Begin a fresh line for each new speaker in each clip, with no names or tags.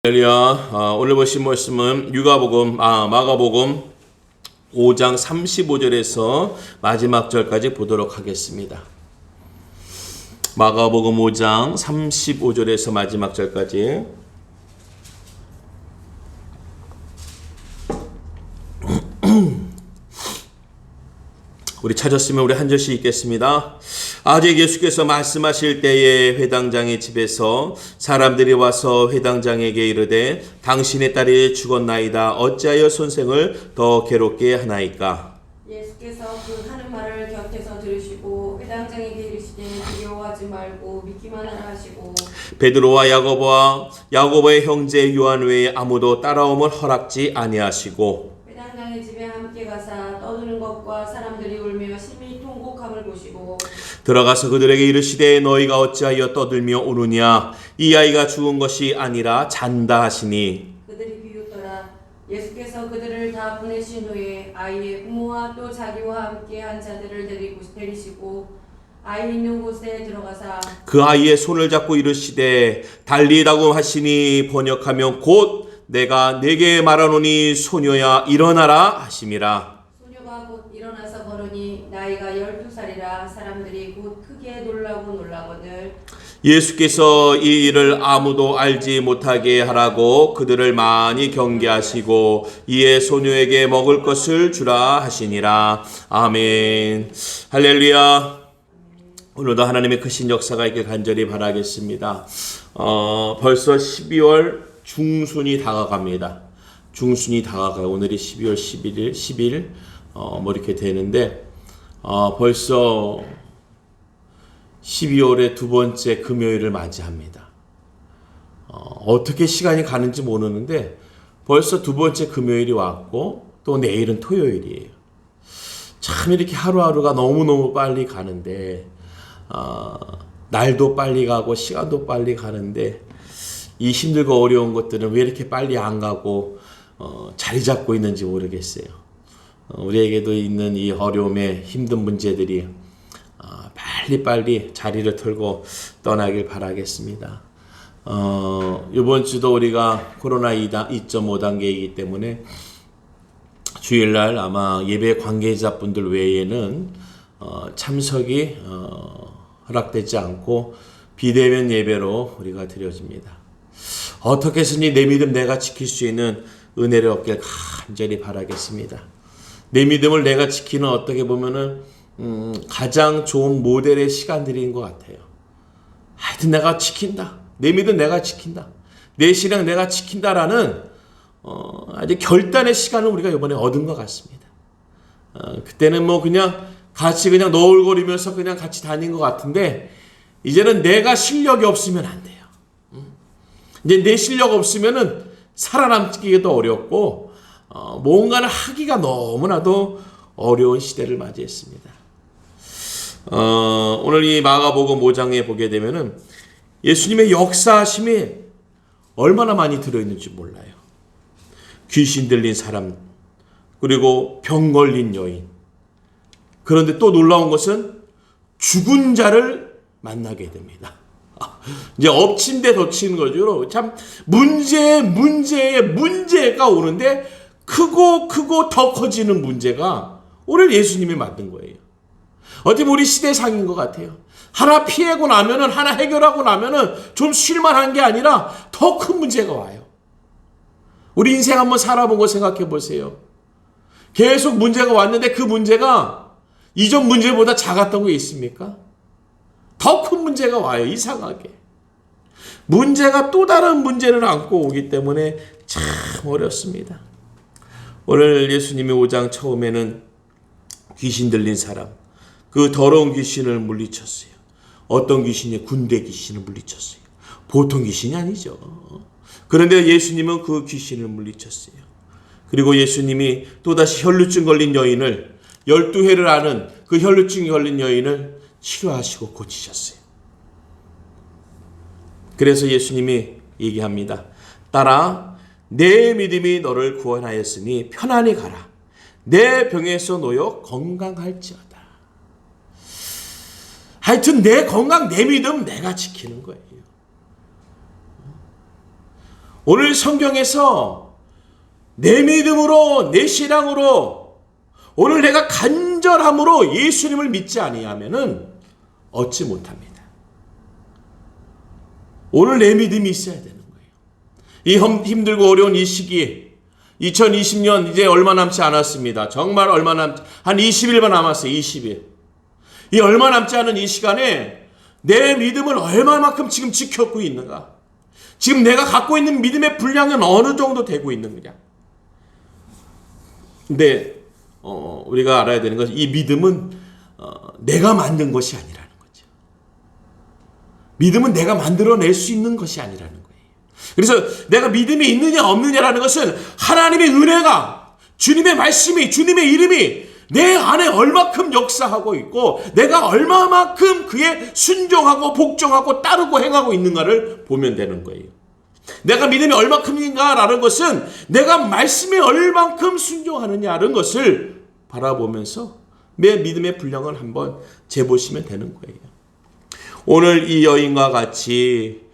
할렐루야. 오늘 보신 말씀은 마가복음 5장 35절에서 마지막 절까지 보도록 하겠습니다. 마가복음 5장 35절에서 마지막 절까지. 우리 찾았으면 우리 한 절씩 읽겠습니다. 아직 예수께서 말씀하실 때에 회당장의 집에서 사람들이 와서 회당장에게 이르되 당신의 딸이 죽었나이다. 어찌하여 선생을 더 괴롭게 하나이까?
예수께서 그 하는 말을 곁에서 들으시고 회당장에게 이르시되 두려워하지 말고 믿기만 하라 하시고
베드로와 야고보의 형제 요한 외에 아무도 따라옴을 허락지 아니하시고
회당장의 집에 함께 가사 떠드는 것과 사람들이 울며 심히 통곡함을 보시고
들어가서 그들에게 이르시되 너희가 어찌하여 떠들며 우느냐? 이 아이가 죽은 것이 아니라 잔다 하시니
그들이 비웃더라. 예수께서 그들을 다 보내신 후에 아이의 부모와 또 자기와 함께 한 자들을 데리시고 아이 있는 곳에 들어가사
그 아이의 손을 잡고 이르시되 달리다고 하시니 번역하면 곧 내가 네게 말하노니 소녀야 일어나라 하심이라.
소녀가 곧 일어나서 걸으니 나이가 12살이라 사람들이 곧 크게 놀라거늘
예수께서 이 일을 아무도 알지 못하게 하라고 그들을 많이 경계하시고 이에 소녀에게 먹을 것을 주라 하시니라. 아멘. 할렐루야. 오늘도 하나님의 크신 역사가 있길 간절히 바라겠습니다. 벌써 12월 중순이 다가갑니다. 중순이 다가가요. 오늘이 12월 10일 뭐 이렇게 되는데 벌써 12월의 두 번째 금요일을 맞이합니다. 어떻게 시간이 가는지 모르는데 벌써 두 번째 금요일이 왔고 또 내일은 토요일이에요. 참 이렇게 하루하루가 너무너무 빨리 가는데 날도 빨리 가고 시간도 빨리 가는데 이 힘들고 어려운 것들은 왜 이렇게 빨리 안 가고 자리 잡고 있는지 모르겠어요. 우리에게도 있는 이 어려움에 힘든 문제들이 빨리빨리 자리를 털고 떠나길 바라겠습니다. 이번 주도 우리가 코로나 2.5 단계이기 때문에 주일날 아마 예배 관계자분들 외에는 참석이 허락되지 않고 비대면 예배로 우리가 드려집니다. 어떻게 해서니 내 믿음 내가 지킬 수 있는 은혜를 얻길 간절히 바라겠습니다. 내 믿음을 내가 지키는 어떻게 보면은 가장 좋은 모델의 시간들인 것 같아요. 하여튼 내가 지킨다. 내 믿음 내가 지킨다. 내 신앙 내가 지킨다라는 아주 결단의 시간을 우리가 이번에 얻은 것 같습니다. 그때는 뭐 그냥 같이 그냥 너울거리면서 그냥 같이 다닌 것 같은데 이제는 내가 실력이 없으면 안 돼요. 이제 내 실력 없으면은 살아남기도 어렵고 뭔가를 하기가 너무나도 어려운 시대를 맞이했습니다. 오늘 이 마가복음 5장에 보게 되면은 예수님의 역사하심이 얼마나 많이 들어있는지 몰라요. 귀신 들린 사람, 그리고 병 걸린 여인. 그런데 또 놀라운 것은 죽은 자를 만나게 됩니다. 이제 엎친 데 덮치는 거죠. 참 문제에 문제가 오는데 크고 더 커지는 문제가 오늘 예수님이 만든 거예요. 어떻게 우리 시대상인 것 같아요. 하나 피하고 나면은 하나 해결하고 나면은 좀 쉴만한 게 아니라 더 큰 문제가 와요. 우리 인생 한번 살아본 거 생각해 보세요. 계속 문제가 왔는데 그 문제가 이전 문제보다 작았던 게 있습니까? 더 큰 문제가 와요. 이상하게. 문제가 또 다른 문제를 안고 오기 때문에 참 어렵습니다. 오늘 예수님의 5장 처음에는 귀신 들린 사람, 그 더러운 귀신을 물리쳤어요. 어떤 귀신이? 군대 귀신을 물리쳤어요. 보통 귀신이 아니죠. 그런데 예수님은 그 귀신을 물리쳤어요. 그리고 예수님이 또다시 혈루증 걸린 여인을 12회를 아는 그 혈루증이 걸린 여인을 치료하시고 고치셨어요. 그래서 예수님이 얘기합니다. 딸아, 내 믿음이 너를 구원하였으니 편안히 가라. 내 병에서 놓여 건강할지어다. 하여튼 내 건강, 내 믿음 내가 지키는 거예요. 오늘 성경에서 내 믿음으로, 내 신앙으로, 오늘 내가 간절함으로 예수님을 믿지 아니하면은 얻지 못합니다. 오늘 내 믿음이 있어야 되는 거예요. 이 힘들고 어려운 이 시기에 2020년 이제 얼마 남지 않았습니다. 정말 얼마 남지, 한 20일만 남았어요. 20일. 이 얼마 남지 않은 이 시간에 내 믿음을 얼마만큼 지금 지켰고 있는가? 지금 내가 갖고 있는 믿음의 분량은 어느 정도 되고 있는 거냐? 근데 우리가 알아야 되는 것은 이 믿음은 내가 만든 것이 아니라는 거죠. 믿음은 내가 만들어낼 수 있는 것이 아니라는 거예요. 그래서 내가 믿음이 있느냐 없느냐라는 것은 하나님의 은혜가, 주님의 말씀이, 주님의 이름이 내 안에 얼마큼 역사하고 있고 내가 얼마만큼 그에 순종하고 복종하고 따르고 행하고 있는가를 보면 되는 거예요. 내가 믿음이 얼마큼인가라는 것은 내가 말씀에 얼만큼 순종하느냐라는 것을 바라보면서 내 믿음의 분량을 한번 재보시면 되는 거예요. 오늘 이 여인과 같이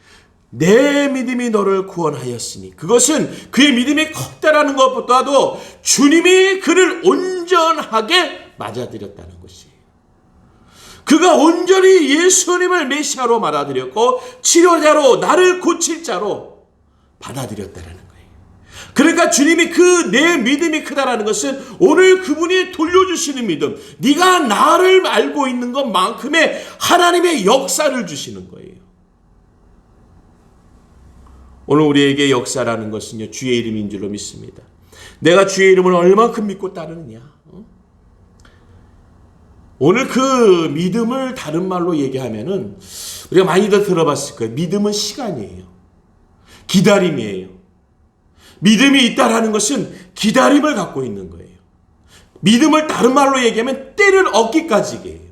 내 믿음이 너를 구원하였으니, 그것은 그의 믿음이 컸다라는 것보다도 주님이 그를 온전하게 맞아들였다는 것이에요. 그가 온전히 예수님을 메시아로 받아들였고 치료자로, 나를 고칠 자로 받아들였다라는 거예요. 그러니까 주님이 그 내 믿음이 크다라는 것은 오늘 그분이 돌려주시는 믿음, 네가 나를 알고 있는 것만큼의 하나님의 역사를 주시는 거예요. 오늘 우리에게 역사라는 것은요, 주의 이름인 줄로 믿습니다. 내가 주의 이름을 얼만큼 믿고 따르느냐. 오늘 그 믿음을 다른 말로 얘기하면은 우리가 많이들 들어봤을 거예요. 믿음은 시간이에요. 기다림이에요. 믿음이 있다라는 것은 기다림을 갖고 있는 거예요. 믿음을 다른 말로 얘기하면 때를 얻기까지예요.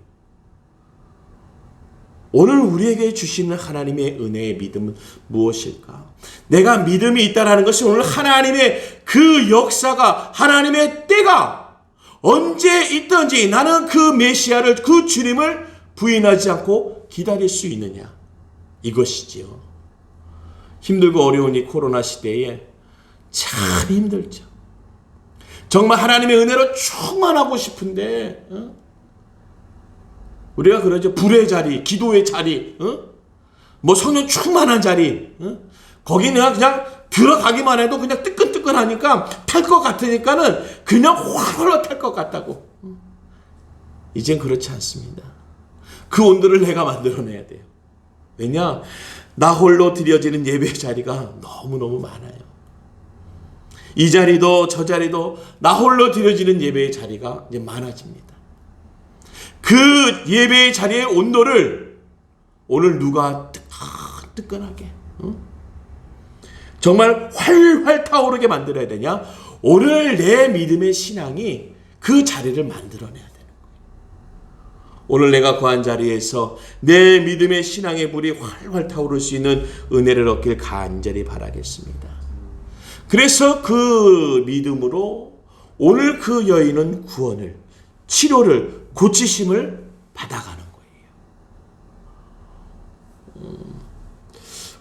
오늘 우리에게 주시는 하나님의 은혜의 믿음은 무엇일까? 내가 믿음이 있다라는 것은 오늘 하나님의 그 역사가, 하나님의 때가 언제 있든지 나는 그 메시아를, 그 주님을 부인하지 않고 기다릴 수 있느냐, 이것이지요. 힘들고 어려운 이 코로나 시대에 참 힘들죠. 정말 하나님의 은혜로 충만하고 싶은데 우리가 그러죠. 불의 자리, 기도의 자리, 뭐 성령 충만한 자리, 거기는 그냥 들어가기만 해도 그냥 뜨끈뜨끈하니까 탈 것 같으니까는 그냥 확 탈 것 같다고. 이젠 그렇지 않습니다. 그 온도를 내가 만들어내야 돼요. 왜냐? 나 홀로 드려지는 예배의 자리가 너무너무 많아요. 이 자리도 저 자리도 나 홀로 드려지는 예배의 자리가 이제 많아집니다. 그 예배의 자리의 온도를 오늘 누가 뜨끈하게 정말 활활 타오르게 만들어야 되냐? 오늘 내 믿음의 신앙이 그 자리를 만들어내야 되는 거예요. 오늘 내가 거한 자리에서 내 믿음의 신앙의 불이 활활 타오를 수 있는 은혜를 얻길 간절히 바라겠습니다. 그래서 그 믿음으로 오늘 그 여인은 구원을, 치료를, 고치심을 받아가는 거예요.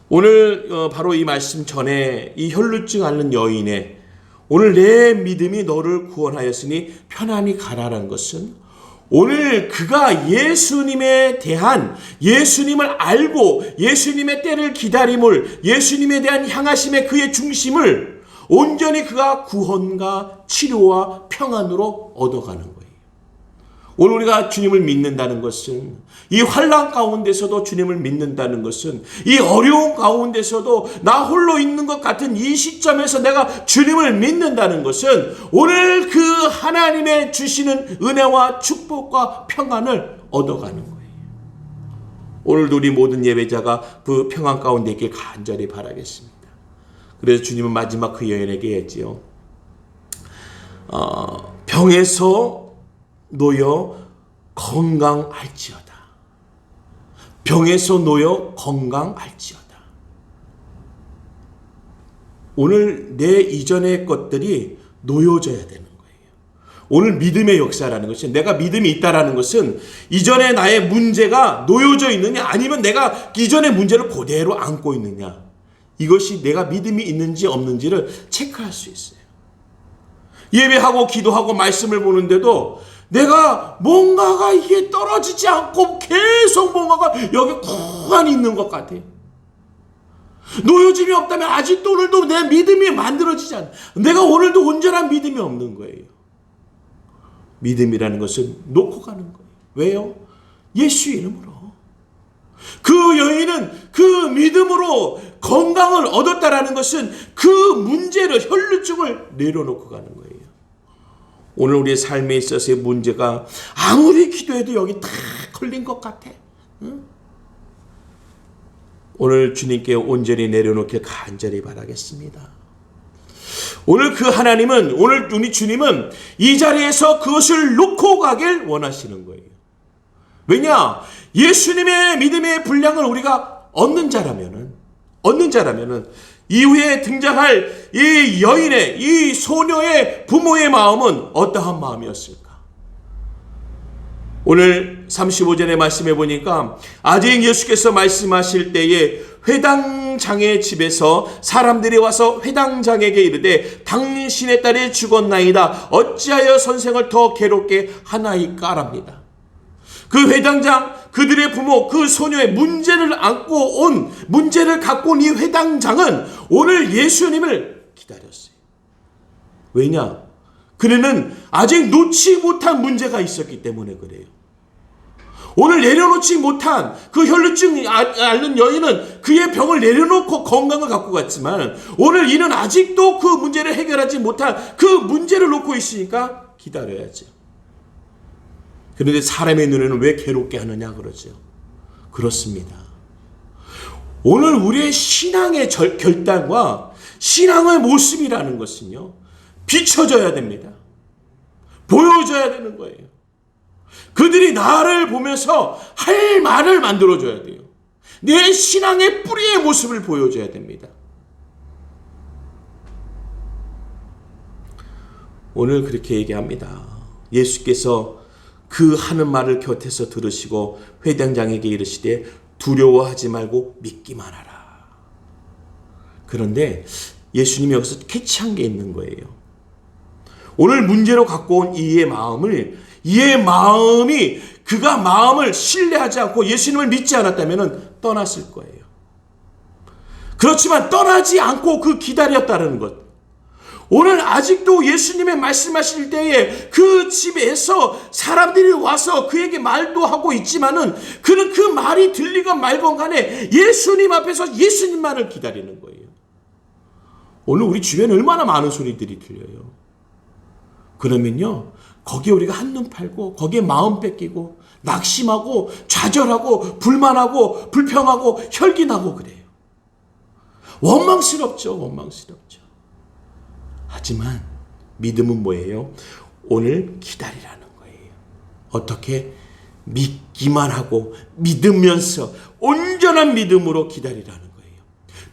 오늘 바로 이 말씀 전에 이 혈루증 앓는 여인의 오늘 내 믿음이 너를 구원하였으니 편안히 가라라는 것은 오늘 그가 예수님에 대한, 예수님을 알고 예수님의 때를 기다림을, 예수님에 대한 향하심의 그의 중심을 온전히 그가 구원과 치료와 평안으로 얻어가는 거예요. 오늘 우리가 주님을 믿는다는 것은, 이 환난 가운데서도 주님을 믿는다는 것은, 이 어려운 가운데서도 나 홀로 있는 것 같은 이 시점에서 내가 주님을 믿는다는 것은 오늘 그 하나님의 주시는 은혜와 축복과 평안을 얻어가는 거예요. 오늘도 우리 모든 예배자가 그 평안 가운데 있길 간절히 바라겠습니다. 그래서 주님은 마지막 그 여인에게 했지요. 병에서 놓여 건강할지어다. 병에서 놓여 건강할지어다. 오늘 내 이전의 것들이 놓여져야 되는 거예요. 오늘 믿음의 역사라는 것이, 내가 믿음이 있다라는 것은 이전에 나의 문제가 놓여져 있느냐, 아니면 내가 이전의 문제를 그대로 안고 있느냐, 이것이 내가 믿음이 있는지 없는지를 체크할 수 있어요. 예배하고 기도하고 말씀을 보는데도 내가 뭔가가 이게 떨어지지 않고 계속 뭔가가 여기 고안이 있는 것 같아요. 놓여짐이 없다면 아직도 오늘도 내 믿음이 만들어지지 않아. 내가 오늘도 온전한 믿음이 없는 거예요. 믿음이라는 것은 놓고 가는 거예요. 왜요? 예수 이름으로. 그 여인은 그 믿음으로 건강을 얻었다라는 것은 그 문제를, 혈루증을 내려놓고 가는 거예요. 오늘 우리의 삶에 있어서의 문제가 아무리 기도해도 여기 다 걸린 것 같아. 응? 오늘 주님께 온전히 내려놓길 간절히 바라겠습니다. 오늘 그 하나님은, 오늘 우리 주님은 이 자리에서 그것을 놓고 가길 원하시는 거예요. 왜냐? 예수님의 믿음의 분량을 우리가 얻는 자라면은 이후에 등장할 이 여인의, 이 소녀의 부모의 마음은 어떠한 마음이었을까? 오늘 35절의 말씀해 보니까 아직 예수께서 말씀하실 때에 회당장의 집에서 사람들이 와서 회당장에게 이르되 당신의 딸이 죽었나이다. 어찌하여 선생을 더 괴롭게 하나이까랍니다. 그 회당장, 그들의 부모, 그 소녀의 문제를 갖고 온 이 회당장은 오늘 예수님을 기다렸어요. 왜냐? 그는 아직 놓지 못한 문제가 있었기 때문에 그래요. 오늘 내려놓지 못한 그 혈루증 앓는 여인은 그의 병을 내려놓고 건강을 갖고 갔지만 오늘 이는 아직도 그 문제를 해결하지 못한 그 문제를 놓고 있으니까 기다려야죠. 그런데 사람의 눈에는 왜 괴롭게 하느냐 그러죠. 그렇습니다. 오늘 우리의 신앙의 결단과 신앙의 모습이라는 것은요, 비춰져야 됩니다. 보여줘야 되는 거예요. 그들이 나를 보면서 할 말을 만들어줘야 돼요. 내 신앙의 뿌리의 모습을 보여줘야 됩니다. 오늘 그렇게 얘기합니다. 예수께서 그 하는 말을 곁에서 들으시고 회당장에게 이르시되 두려워하지 말고 믿기만 하라. 그런데 예수님이 여기서 캐치한 게 있는 거예요. 오늘 문제로 갖고 온 이의 마음이 그가 마음을 신뢰하지 않고 예수님을 믿지 않았다면 떠났을 거예요. 그렇지만 떠나지 않고 그 기다렸다는 것. 오늘 아직도 예수님의 말씀하실 때에 그 집에서 사람들이 와서 그에게 말도 하고 있지만은 그는 그 말이 들리건 말건 간에 예수님 앞에서 예수님만을 기다리는 거예요. 오늘 우리 주변에 얼마나 많은 소리들이 들려요. 그러면요, 거기에 우리가 한눈 팔고 거기에 마음 뺏기고 낙심하고 좌절하고 불만하고 불평하고 혈기나고 그래요. 원망스럽죠. 하지만 믿음은 뭐예요? 오늘 기다리라는 거예요. 어떻게? 믿기만 하고 믿으면서 온전한 믿음으로 기다리라는 거예요.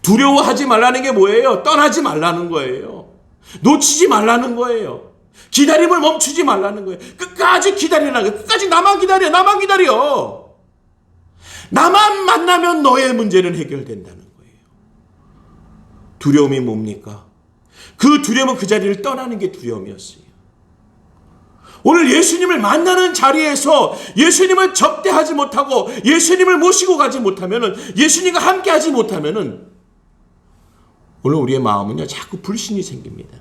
두려워하지 말라는 게 뭐예요? 떠나지 말라는 거예요. 놓치지 말라는 거예요. 기다림을 멈추지 말라는 거예요. 끝까지 기다리라는 거예요. 끝까지 나만 기다려. 나만 만나면 너의 문제는 해결된다는 거예요. 두려움이 뭡니까? 그 두려움은 그 자리를 떠나는 게 두려움이었어요. 오늘 예수님을 만나는 자리에서 예수님을 접대하지 못하고 예수님을 모시고 가지 못하면은, 예수님과 함께 하지 못하면은 오늘 우리의 마음은요, 자꾸 불신이 생깁니다.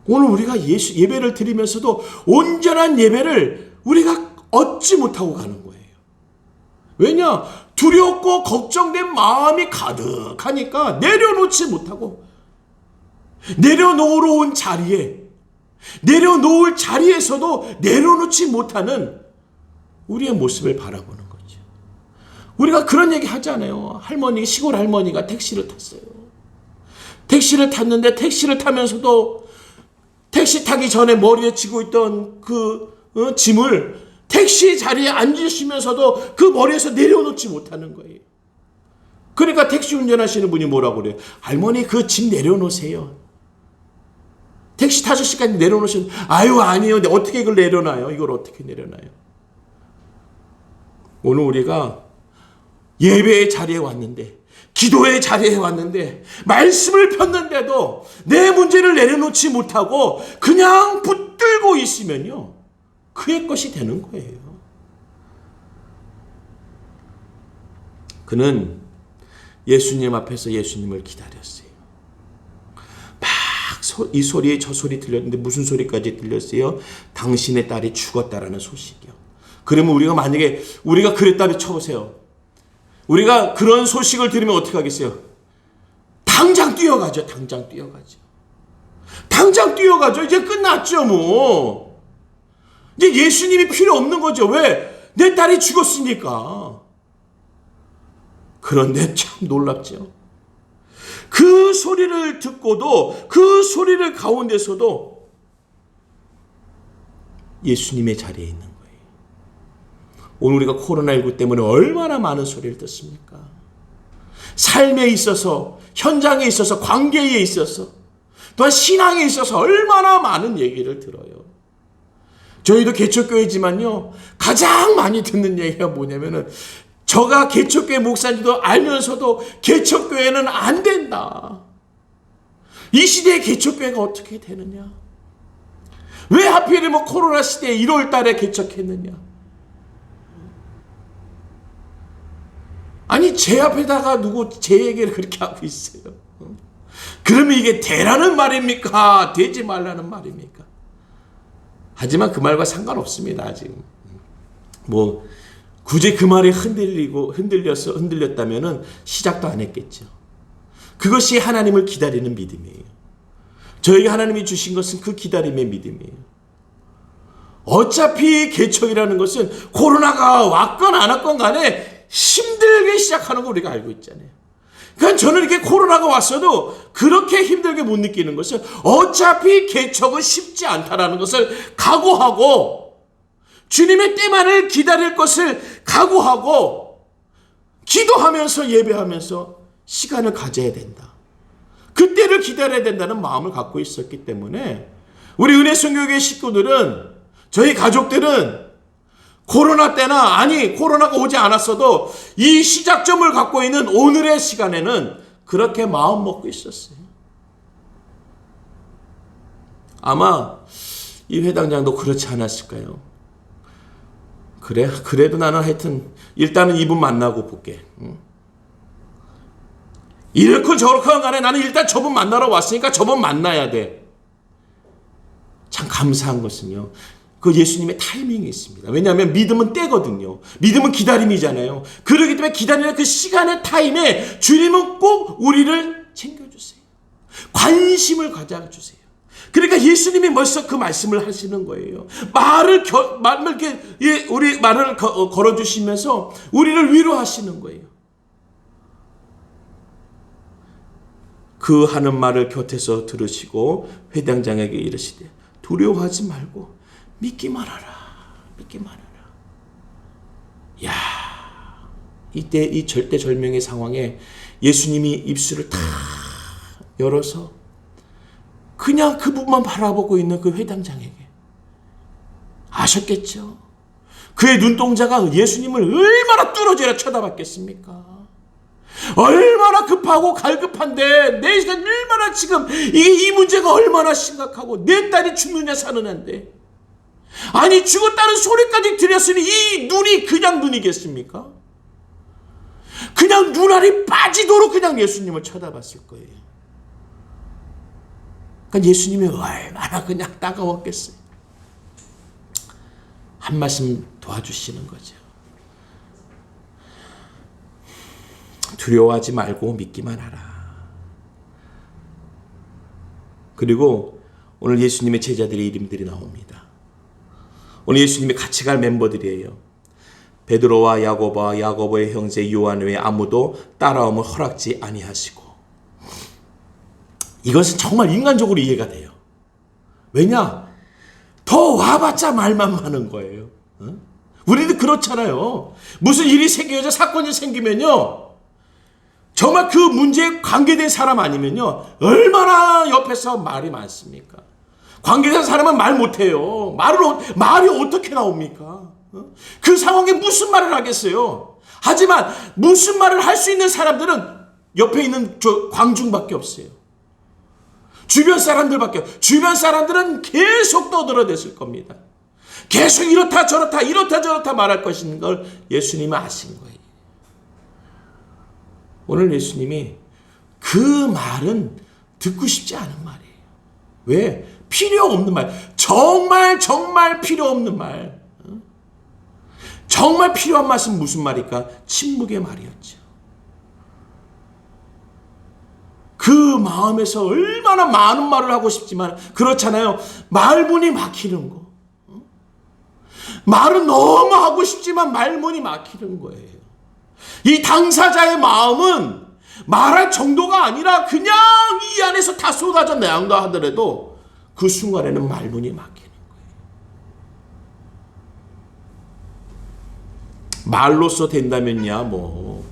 오늘 우리가 예배를 드리면서도 온전한 예배를 우리가 얻지 못하고 가는 거예요. 왜냐? 두렵고 걱정된 마음이 가득하니까 내려놓지 못하고, 내려놓을 자리에서도 내려놓지 못하는 우리의 모습을 바라보는 거죠. 우리가 그런 얘기 하잖아요. 시골 할머니가 택시를 탔어요. 택시를 탔는데 택시를 타면서도 택시 타기 전에 머리에 쥐고 있던 짐을 택시 자리에 앉으시면서도 그 머리에서 내려놓지 못하는 거예요. 그러니까 택시 운전하시는 분이 뭐라고 그래요? 할머니, 그 짐 내려놓으세요. 택시 타셨으니까 내려놓으시면, 아유, 아니에요. 근데 어떻게 이걸 내려놔요? 이걸 어떻게 내려놔요? 오늘 우리가 예배의 자리에 왔는데 기도의 자리에 왔는데 말씀을 폈는데도 내 문제를 내려놓지 못하고 그냥 붙들고 있으면요, 그의 것이 되는 거예요. 그는 예수님 앞에서 예수님을 기다렸어요. 막 이 소리 저 소리 들렸는데 무슨 소리까지 들렸어요? 당신의 딸이 죽었다라는 소식이요. 그러면 우리가 만약에 우리가 그랬다면 쳐보세요. 우리가 그런 소식을 들으면 어떻게 하겠어요? 당장 뛰어가죠. 당장 뛰어가죠. 당장 뛰어가죠. 이제 끝났죠 뭐. 이제 예수님이 필요 없는 거죠. 왜? 내 딸이 죽었으니까. 그런데 참 놀랍죠. 그 소리를 듣고도 그 소리를 가운데서도 예수님의 자리에 있는 거예요. 오늘 우리가 코로나19 때문에 얼마나 많은 소리를 듣습니까? 삶에 있어서, 현장에 있어서, 관계에 있어서, 또한 신앙에 있어서 얼마나 많은 얘기를 들어요. 저희도 개척교회지만요, 가장 많이 듣는 얘기가 뭐냐면은, 저가 개척교회 목사인지도 알면서도 개척교회는 안 된다. 이 시대에 개척교회가 어떻게 되느냐? 왜 하필이면 코로나 시대에 1월 달에 개척했느냐? 아니, 제 앞에다가 누구 제 얘기를 그렇게 하고 있어요. 그러면 이게 되라는 말입니까? 되지 말라는 말입니까? 하지만 그 말과 상관없습니다, 지금. 뭐, 굳이 그 말에 흔들렸다면은 시작도 안 했겠죠. 그것이 하나님을 기다리는 믿음이에요. 저에게 하나님이 주신 것은 그 기다림의 믿음이에요. 어차피 개척이라는 것은 코로나가 왔건 안 왔건 간에 힘들게 시작하는 거 우리가 알고 있잖아요. 그러니까 저는 이렇게 코로나가 왔어도 그렇게 힘들게 못 느끼는 것은 어차피 개척은 쉽지 않다라는 것을 각오하고 주님의 때만을 기다릴 것을 각오하고 기도하면서 예배하면서 시간을 가져야 된다. 그때를 기다려야 된다는 마음을 갖고 있었기 때문에 우리 은혜선교회 식구들은, 저희 가족들은 코로나 때나, 아니 코로나가 오지 않았어도 이 시작점을 갖고 있는 오늘의 시간에는 그렇게 마음 먹고 있었어요. 아마 이 회당장도 그렇지 않았을까요? 그래도 나는 하여튼 일단은 이분 만나고 볼게. 이렇건 저렇건 간에 나는 일단 저분 만나러 왔으니까 저분 만나야 돼. 참 감사한 것은요, 그 예수님의 타이밍이 있습니다. 왜냐하면 믿음은 때거든요. 믿음은 기다림이잖아요. 그렇기 때문에 기다리는 그 시간의 타임에 주님은 꼭 우리를 챙겨주세요. 관심을 가져주세요. 그러니까 예수님이 벌써 그 말씀을 하시는 거예요. 말을 걸어주시면서 우리를 위로하시는 거예요. 그 하는 말을 곁에서 들으시고 회당장에게 이르시되 두려워하지 말고 믿기만 하라. 믿기만 하라. 야, 이때 이 절대절명의 상황에 예수님이 입술을 다 열어서 그냥 그분만 바라보고 있는 그 회당장에게 아셨겠죠? 그의 눈동자가 예수님을 얼마나 뚫어져라 쳐다봤겠습니까? 얼마나 급하고 갈급한데, 내 시간 얼마나 지금 이 문제가 얼마나 심각하고 내 딸이 죽느냐 사느냐인데, 아니 죽었다는 소리까지 들렸으니 이 눈이 그냥 눈이겠습니까? 그냥 눈알이 빠지도록 그냥 예수님을 쳐다봤을 거예요. 그러니까 예수님이 얼마나 그냥 따가웠겠어요. 한 말씀 도와주시는 거죠. 두려워하지 말고 믿기만 하라. 그리고 오늘 예수님의 제자들의 이름들이 나옵니다. 오늘 예수님이 같이 갈 멤버들이에요. 베드로와 야고보와 야고보의 형제 요한 외에 아무도 따라옴을 허락지 아니하시고. 이것은 정말 인간적으로 이해가 돼요. 왜냐? 더 와봤자 말만 많은 거예요. 우리도 그렇잖아요. 무슨 일이 생겨서 사건이 생기면요, 정말 그 문제에 관계된 사람 아니면요, 얼마나 옆에서 말이 많습니까? 관계된 사람은 말 못해요. 말이 어떻게 나옵니까? 그 상황에 무슨 말을 하겠어요? 하지만 무슨 말을 할 수 있는 사람들은 옆에 있는 저 광중밖에 없어요. 주변 사람들은 계속 떠들어댔을 겁니다. 계속 이렇다 저렇다 말할 것인 걸 예수님은 아신 거예요. 오늘 예수님이 그 말은 듣고 싶지 않은 말이에요. 왜? 필요 없는 말. 정말 필요 없는 말. 정말 필요한 말은 무슨 말일까? 침묵의 말이었죠. 그 마음에서 얼마나 많은 말을 하고 싶지만 그렇잖아요. 말문이 막히는 거. 말은 너무 하고 싶지만 말문이 막히는 거예요. 이 당사자의 마음은 말할 정도가 아니라 그냥 이 안에서 다 쏟아져 나온다 하더라도 그 순간에는 말문이 막히는 거예요. 말로써 된다면야 뭐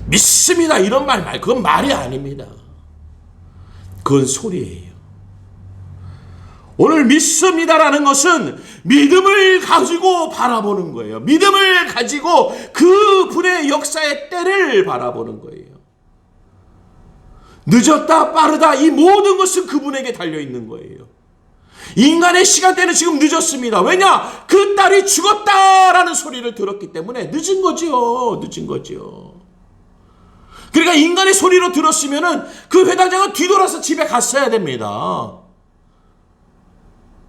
믿습니다 이런 말 그건 말이 아닙니다. 그건 소리예요. 오늘 믿습니다라는 것은 믿음을 가지고 바라보는 거예요. 믿음을 가지고 그 분의 역사의 때를 바라보는 거예요. 늦었다 빠르다 이 모든 것은 그분에게 달려있는 거예요. 인간의 시간대는 지금 늦었습니다. 왜냐? 그 딸이 죽었다라는 소리를 들었기 때문에 늦은 거지요. 그러니까 인간의 소리로 들었으면은 그 회당장은 뒤돌아서 집에 갔어야 됩니다.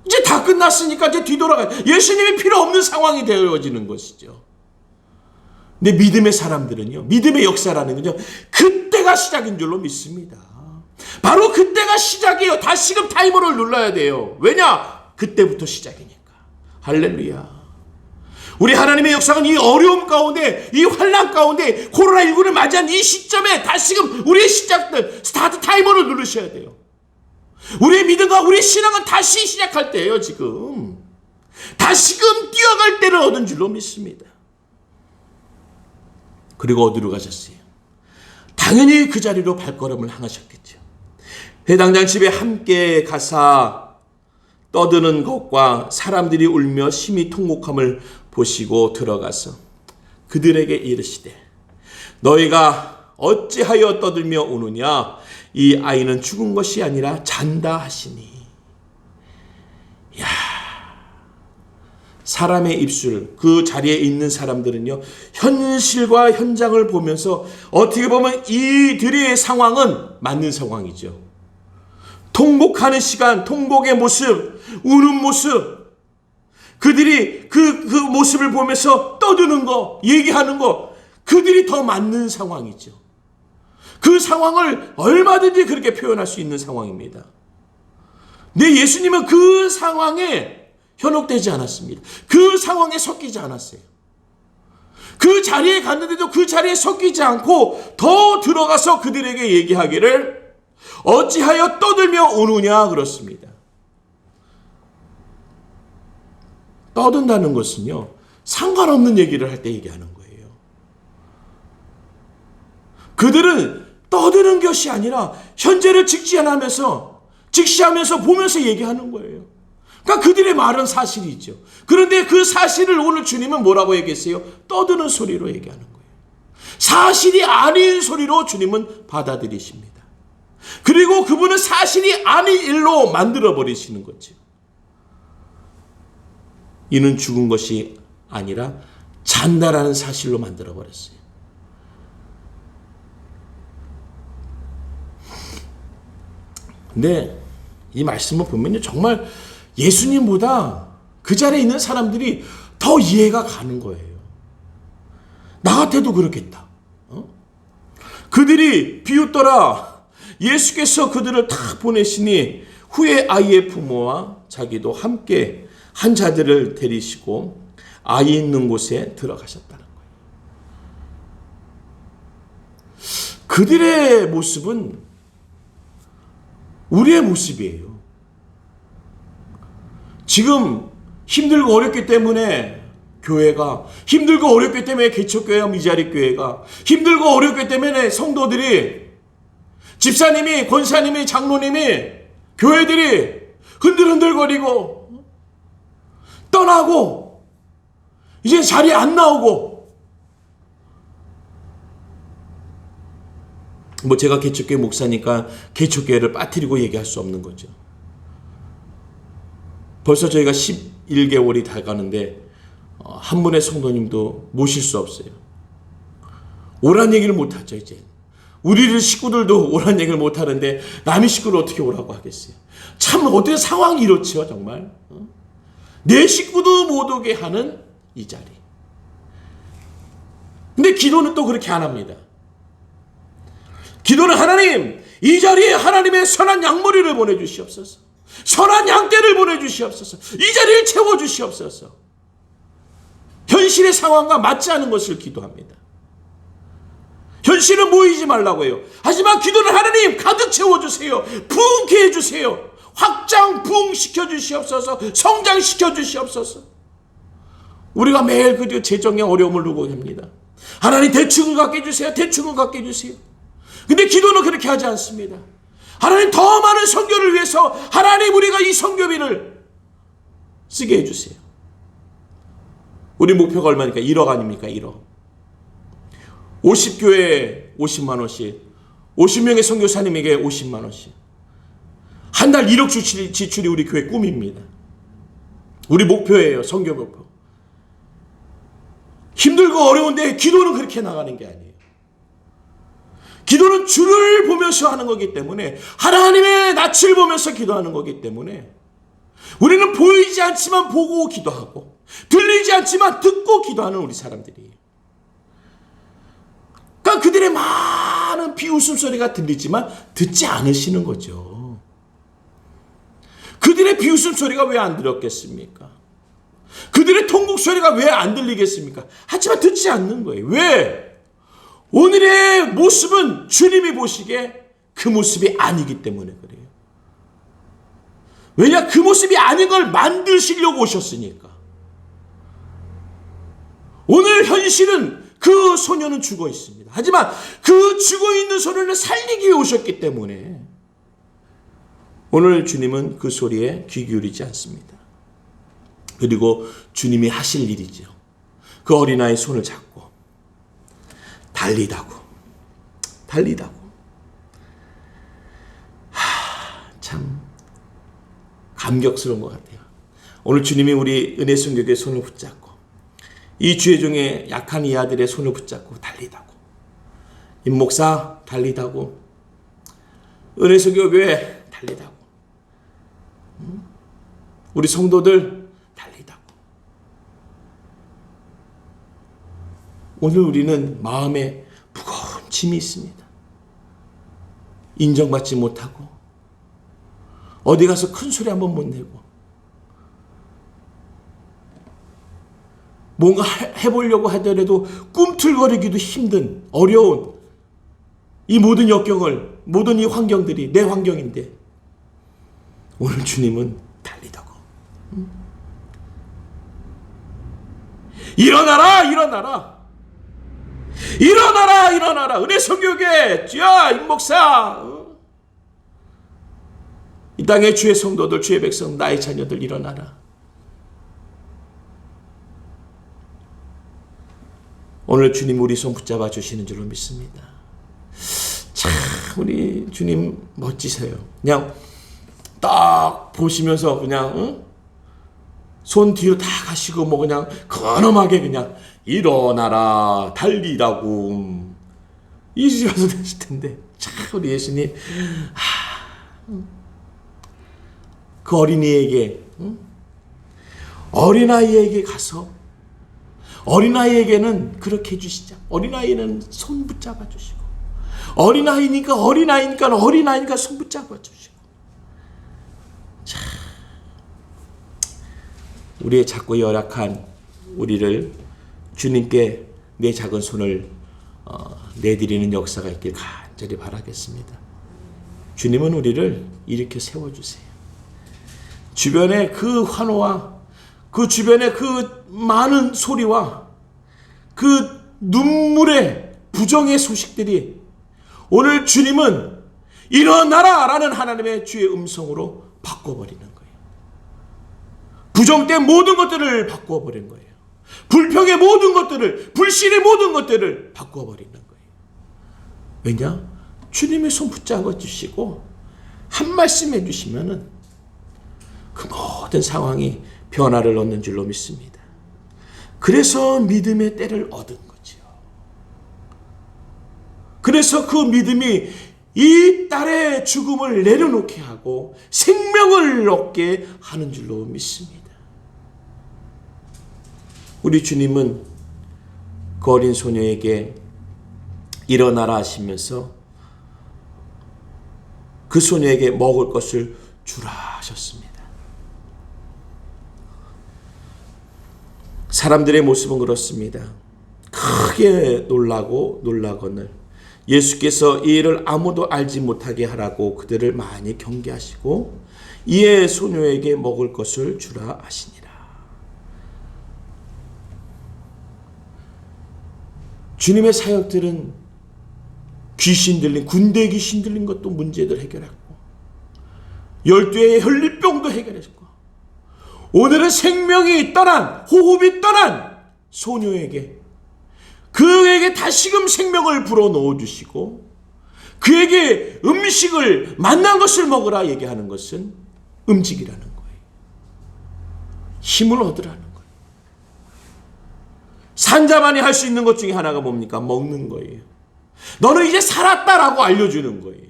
이제 다 끝났으니까 이제 뒤돌아가요. 예수님이 필요 없는 상황이 되어지는 것이죠. 근데 믿음의 사람들은요, 믿음의 역사라는 건요, 그때가 시작인 줄로 믿습니다. 바로 그때가 시작이에요. 다시금 타이머를 눌러야 돼요. 왜냐? 그때부터 시작이니까. 할렐루야. 우리 하나님의 역사는 이 어려움 가운데, 이 환난 가운데, 코로나19를 맞이한 이 시점에 다시금 우리의 시작들, 스타트 타이머를 누르셔야 돼요. 우리의 믿음과 우리의 신앙은 다시 시작할 때예요, 지금. 다시금 뛰어갈 때를 얻은 줄로 믿습니다. 그리고 어디로 가셨어요? 당연히 그 자리로 발걸음을 향하셨겠죠. 회당장 집에 함께 가사 떠드는 것과 사람들이 울며 심히 통곡함을 보시고 들어가서 그들에게 이르시되 너희가 어찌하여 떠들며 우느냐 이 아이는 죽은 것이 아니라 잔다 하시니. 야, 사람의 입술, 그 자리에 있는 사람들은요, 현실과 현장을 보면서 어떻게 보면 이들의 상황은 맞는 상황이죠. 통곡하는 시간, 통곡의 모습, 우는 모습, 그들이 그 모습을 보면서 떠드는 거, 얘기하는 거, 그들이 더 맞는 상황이죠. 그 상황을 얼마든지 그렇게 표현할 수 있는 상황입니다. 근데 예수님은 그 상황에 현혹되지 않았습니다. 그 상황에 섞이지 않았어요. 그 자리에 갔는데도 그 자리에 섞이지 않고 더 들어가서 그들에게 얘기하기를 어찌하여 떠들며 우느냐 그렇습니다. 떠든다는 것은요, 상관없는 얘기를 할 때 얘기하는 거예요. 그들은 떠드는 것이 아니라 현재를 직시하면서 보면서 얘기하는 거예요. 그러니까 그들의 말은 사실이죠. 그런데 그 사실을 오늘 주님은 뭐라고 얘기했어요? 떠드는 소리로 얘기하는 거예요. 사실이 아닌 소리로 주님은 받아들이십니다. 그리고 그분은 사실이 아닌 일로 만들어버리시는 거죠. 이는 죽은 것이 아니라 잔다라는 사실로 만들어버렸어요. 근데 이 말씀을 보면요, 정말 예수님보다 그 자리에 있는 사람들이 더 이해가 가는 거예요. 나 같아도 그렇겠다. 그들이 비웃더라. 예수께서 그들을 탁 보내시니 후에 아이의 부모와 자기도 함께 한 자들을 데리시고 아이 있는 곳에 들어가셨다는 거예요. 그들의 모습은 우리의 모습이에요. 지금 힘들고 어렵기 때문에 교회가, 힘들고 어렵기 때문에 개척교회와 미자립교회가, 힘들고 어렵기 때문에 성도들이, 집사님이, 권사님이, 장로님이, 교회들이 흔들흔들거리고 떠나고 이제 자리에 안 나오고, 뭐 제가 개척교회 목사니까 개척교회를 빠뜨리고 얘기할 수 없는 거죠. 벌써 저희가 11개월이 다 가는데 한 분의 성도님도 모실 수 없어요. 오란 얘기를 못 하죠. 이제 우리 식구들도 오란 얘기를 못 하는데 남의 식구를 어떻게 오라고 하겠어요. 참 어떻게 상황이 이렇죠. 정말 내 식구도 못 오게 하는 이 자리. 근데 기도는 또 그렇게 안 합니다. 기도는 하나님, 이 자리에 하나님의 선한 양머리를 보내주시옵소서. 선한 양떼를 보내주시옵소서. 이 자리를 채워주시옵소서. 현실의 상황과 맞지 않은 것을 기도합니다. 현실은 모이지 말라고 해요. 하지만 기도는 하나님 가득 채워주세요. 부흥케 해주세요. 확장 부흥시켜 주시옵소서. 성장시켜 주시옵소서. 우리가 매일 그 재정의 어려움을 누고 합니다. 하나님 대충은 갖게 해주세요. 대충은 갖게 해주세요. 근데 기도는 그렇게 하지 않습니다. 하나님 더 많은 선교를 위해서 하나님 우리가 이 선교비를 쓰게 해주세요. 우리 목표가 얼마니까? 1억 아닙니까? 1억. 50교회에 50만 원씩, 50명의 선교사님에게 50만 원씩. 한 달 1억 지출이 우리 교회 꿈입니다. 우리 목표예요. 선교 목표. 힘들고 어려운데 기도는 그렇게 나가는 게 아니에요. 기도는 주를 보면서 하는 거기 때문에, 하나님의 낯을 보면서 기도하는 거기 때문에 우리는 보이지 않지만 보고 기도하고 들리지 않지만 듣고 기도하는 우리 사람들이에요. 그러니까 그들의 많은 비웃음 소리가 들리지만 듣지 않으시는 거죠. 그들의 비웃음 소리가 왜 안 들었겠습니까? 그들의 통곡 소리가 왜 안 들리겠습니까? 하지만 듣지 않는 거예요. 왜? 오늘의 모습은 주님이 보시기에 그 모습이 아니기 때문에 그래요. 왜냐? 그 모습이 아닌 걸 만드시려고 오셨으니까. 오늘 현실은 그 소녀는 죽어 있습니다. 하지만 그 죽어 있는 소녀를 살리기 위해 오셨기 때문에 오늘 주님은 그 소리에 귀 기울이지 않습니다. 그리고 주님이 하실 일이죠. 그 어린아이의 손을 잡고 달리다고. 참 감격스러운 것 같아요. 오늘 주님이 우리 은혜성교교의 손을 붙잡고 이 주의 종의 약한 이 아들의 손을 붙잡고 달리다고. 임목사 달리다고. 은혜성교교회 달리다고. 우리 성도들 달리다고. 오늘 우리는 마음에 무거운 짐이 있습니다. 인정받지 못하고 어디 가서 큰 소리 한번 못 내고 뭔가 해보려고 하더라도 꿈틀거리기도 힘든 어려운 이 모든 역경을, 모든 이 환경들이 내 환경인데 오늘 주님은 달리다고. 일어나라, 일어나라. 일어나라, 일어나라. 은혜성교회, 야, 임목사. 이 땅의 주의 성도들, 주의 백성, 나의 자녀들 일어나라. 오늘 주님 우리 손 붙잡아 주시는 줄로 믿습니다. 참 우리 주님 멋지세요. 그냥 딱 보시면서 그냥 손 뒤로 다 가시고 뭐 그냥 근엄하게 그냥 일어나라 달리라고 이러셔도 되실 텐데 참 우리 예수님 그 어린이에게 어린아이에게 가서 어린아이에게는 그렇게 해주시자. 어린아이는 손 붙잡아 주시고 어린아이니까 손 붙잡아 주시고 참 우리의 작고 열악한 우리를 주님께 내 작은 손을 내드리는 역사가 있길 간절히 바라겠습니다. 주님은 우리를 일으켜 세워주세요. 주변의 그 환호와 그 주변의 그 많은 소리와 그 눈물의 부정의 소식들이 오늘 주님은 일어나라 라는 하나님의 주의 음성으로 바꿔버리는 거예요. 부정된 모든 것들을 바꿔버리는 거예요. 불평의 모든 것들을, 불신의 모든 것들을 바꿔버리는 거예요. 왜냐? 주님의 손 붙잡아 주시고 한 말씀 해주시면은 그 모든 상황이 변화를 얻는 줄로 믿습니다. 그래서 믿음의 때를 얻은 거죠. 그래서 그 믿음이 이 딸의 죽음을 내려놓게 하고 생명을 얻게 하는 줄로 믿습니다. 우리 주님은 그 어린 소녀에게 일어나라 하시면서 그 소녀에게 먹을 것을 주라 하셨습니다. 사람들의 모습은 그렇습니다. 크게 놀라거늘 예수께서 이 일을 아무도 알지 못하게 하라고 그들을 많이 경계하시고 이에 소녀에게 먹을 것을 주라 하시니라. 주님의 사역들은 군대 귀신 들린 것도 문제들 해결했고 12회의 혈리병도 해결했고 오늘은 생명이 떠난 호흡이 떠난 소녀에게 그에게 다시금 생명을 불어넣어 주시고 그에게 음식을 만난 것을 먹으라 얘기하는 것은 음식이라는 거예요. 힘을 얻으라는 거예요. 산자만이 할 수 있는 것 중에 하나가 뭡니까? 먹는 거예요. 너는 이제 살았다라고 알려주는 거예요.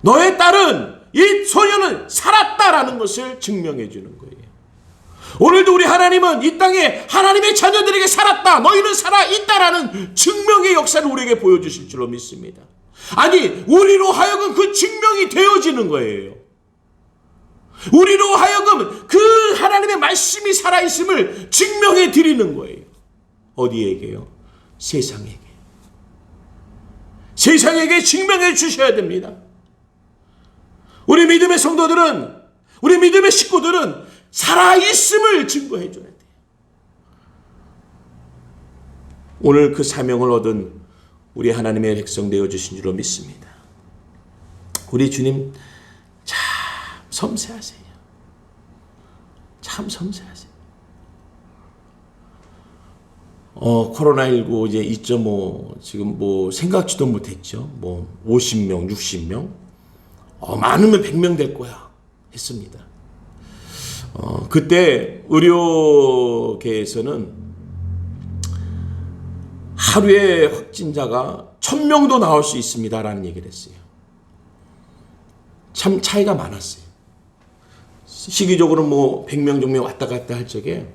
너의 딸은 이 소녀는 살았다라는 것을 증명해 주는 거예요. 오늘도 우리 하나님은 이 땅에 하나님의 자녀들에게 살았다, 너희는 살아있다라는 증명의 역사를 우리에게 보여주실 줄로 믿습니다. 아니, 우리로 하여금 그 증명이 되어지는 거예요. 우리로 하여금 그 하나님의 말씀이 살아있음을 증명해 드리는 거예요. 어디에게요? 세상에게. 세상에게 증명해 주셔야 됩니다. 우리 믿음의 성도들은, 우리 믿음의 식구들은 살아있음을 증거해 줘야 돼요. 오늘 그 사명을 얻은 우리 하나님의 백성 되어주신 줄로 믿습니다. 우리 주님 참 섬세하세요. 참 섬세하세요. 코로나19 이제 2.5 지금 뭐 생각지도 못했죠. 뭐 50명, 60명, 많으면 100명 될 거야 했습니다. 그때 의료계에서는 하루에 확진자가 1000명도 나올 수 있습니다라는 얘기를 했어요. 참 차이가 많았어요. 시기적으로 뭐 100명 정도 왔다 갔다 할 적에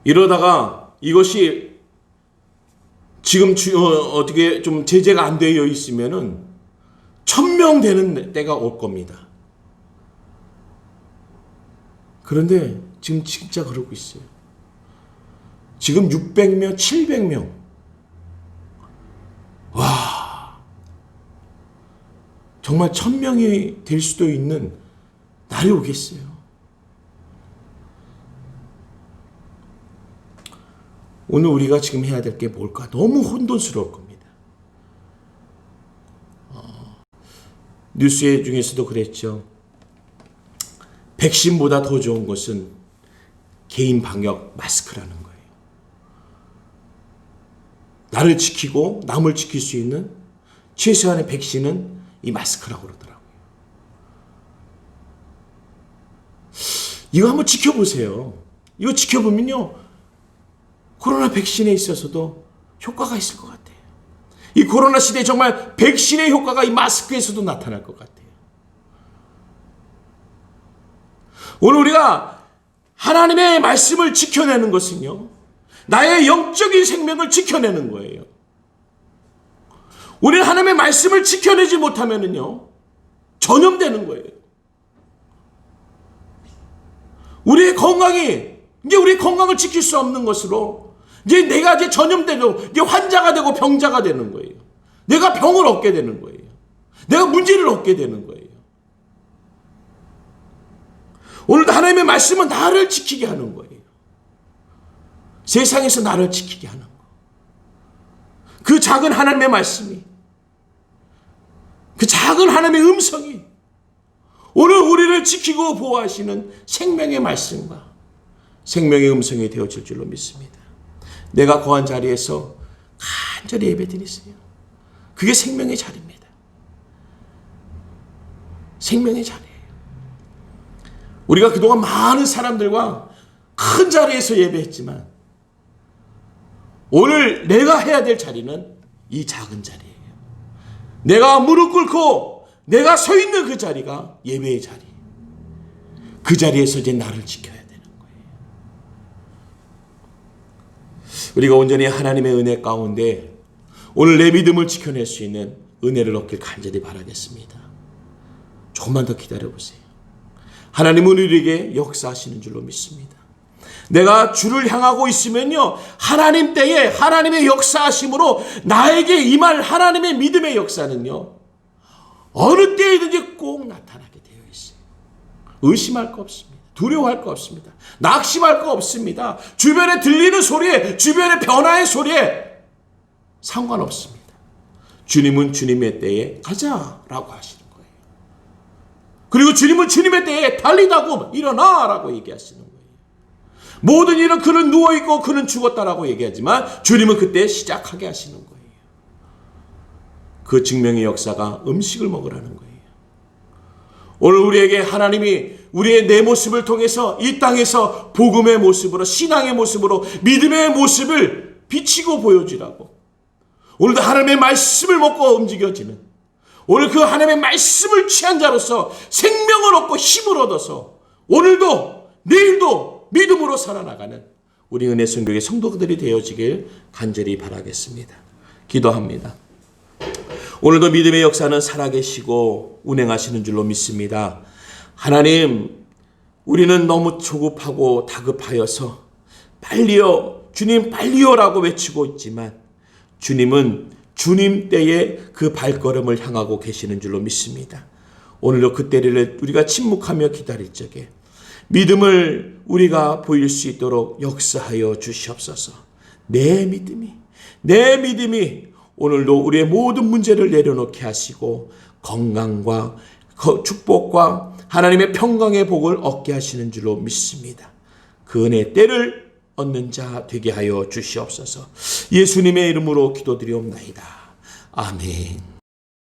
이러다가 이것이 지금 어떻게 좀 제재가 안 되어 있으면은 1000명 되는 때가 올 겁니다. 그런데 지금 진짜 그러고 있어요. 지금 600명, 700명. 와, 정말 1000명이 될 수도 있는 날이 오겠어요. 오늘 우리가 지금 해야 될 게 뭘까? 너무 혼돈스러울 겁니다. 뉴스 중에서도 그랬죠. 백신보다 더 좋은 것은 개인 방역 마스크라는 거예요. 나를 지키고 남을 지킬 수 있는 최소한의 백신은 이 마스크라고 그러더라고요. 이거 한번 지켜보세요. 이거 지켜보면요, 코로나 백신에 있어서도 효과가 있을 것 같아요. 이 코로나 시대에 정말 백신의 효과가 이 마스크에서도 나타날 것 같아요. 오늘 우리가 하나님의 말씀을 지켜내는 것은요, 나의 영적인 생명을 지켜내는 거예요. 우리는 하나님의 말씀을 지켜내지 못하면은요, 전염되는 거예요. 우리의 건강이, 이제 우리 건강을 지킬 수 없는 것으로, 이제 내가 이제 전염되고, 이제 환자가 되고 병자가 되는 거예요. 내가 병을 얻게 되는 거예요. 내가 문제를 얻게 되는 거예요. 오늘도 하나님의 말씀은 나를 지키게 하는 거예요. 세상에서 나를 지키게 하는 거. 그 작은 하나님의 말씀이, 그 작은 하나님의 음성이 오늘 우리를 지키고 보호하시는 생명의 말씀과 생명의 음성이 되어질 줄로 믿습니다. 내가 거한 자리에서 간절히 예배드리세요. 그게 생명의 자리입니다. 생명의 자리예요. 우리가 그동안 많은 사람들과 큰 자리에서 예배했지만 오늘 내가 해야 될 자리는 이 작은 자리예요. 내가 무릎 꿇고 내가 서 있는 그 자리가 예배의 자리. 그 자리에서 이제 나를 지켜야 되는 거예요. 우리가 온전히 하나님의 은혜 가운데 오늘 내 믿음을 지켜낼 수 있는 은혜를 얻길 간절히 바라겠습니다. 조금만 더 기다려보세요. 하나님은 우리에게 역사하시는 줄로 믿습니다. 내가 주를 향하고 있으면요, 하나님 때에 하나님의 역사하심으로 나에게 임할 하나님의 믿음의 역사는요, 어느 때이든지 꼭 나타나게 되어 있어요. 의심할 거 없습니다. 두려워할 거 없습니다. 낙심할 거 없습니다. 주변에 들리는 소리에, 주변의 변화의 소리에 상관없습니다. 주님은 주님의 때에 가자라고 하시는 거예요. 그리고 주님은 주님의 때에 달리다고 일어나라고 얘기하시는 거예요. 모든 일은 그는 누워있고 그는 죽었다라고 얘기하지만 주님은 그때 시작하게 하시는 거예요. 그 증명의 역사가 음식을 먹으라는 거예요. 오늘 우리에게 하나님이 우리의 내 모습을 통해서 이 땅에서 복음의 모습으로, 신앙의 모습으로, 믿음의 모습을 비치고 보여주라고, 오늘도 하나님의 말씀을 먹고 움직여지는, 오늘 그 하나님의 말씀을 취한 자로서 생명을 얻고 힘을 얻어서 오늘도 내일도 믿음으로 살아나가는 우리 은혜 성교의 성도들이 되어지길 간절히 바라겠습니다. 기도합니다. 오늘도 믿음의 역사는 살아계시고 운행하시는 줄로 믿습니다. 하나님, 우리는 너무 조급하고 다급하여서 빨리요, 주님 빨리요라고 외치고 있지만 주님은 주님 때에 그 발걸음을 향하고 계시는 줄로 믿습니다. 오늘도 그 때를 우리가 침묵하며 기다릴 적에 믿음을 우리가 보일 수 있도록 역사하여 주시옵소서. 내 믿음이 오늘도 우리의 모든 문제를 내려놓게 하시고 건강과 축복과 하나님의 평강의 복을 얻게 하시는 줄로 믿습니다. 그 은혜의 때를 얻는 자 되게 하여 주시옵소서. 예수님의 이름으로 기도드리옵나이다. 아멘.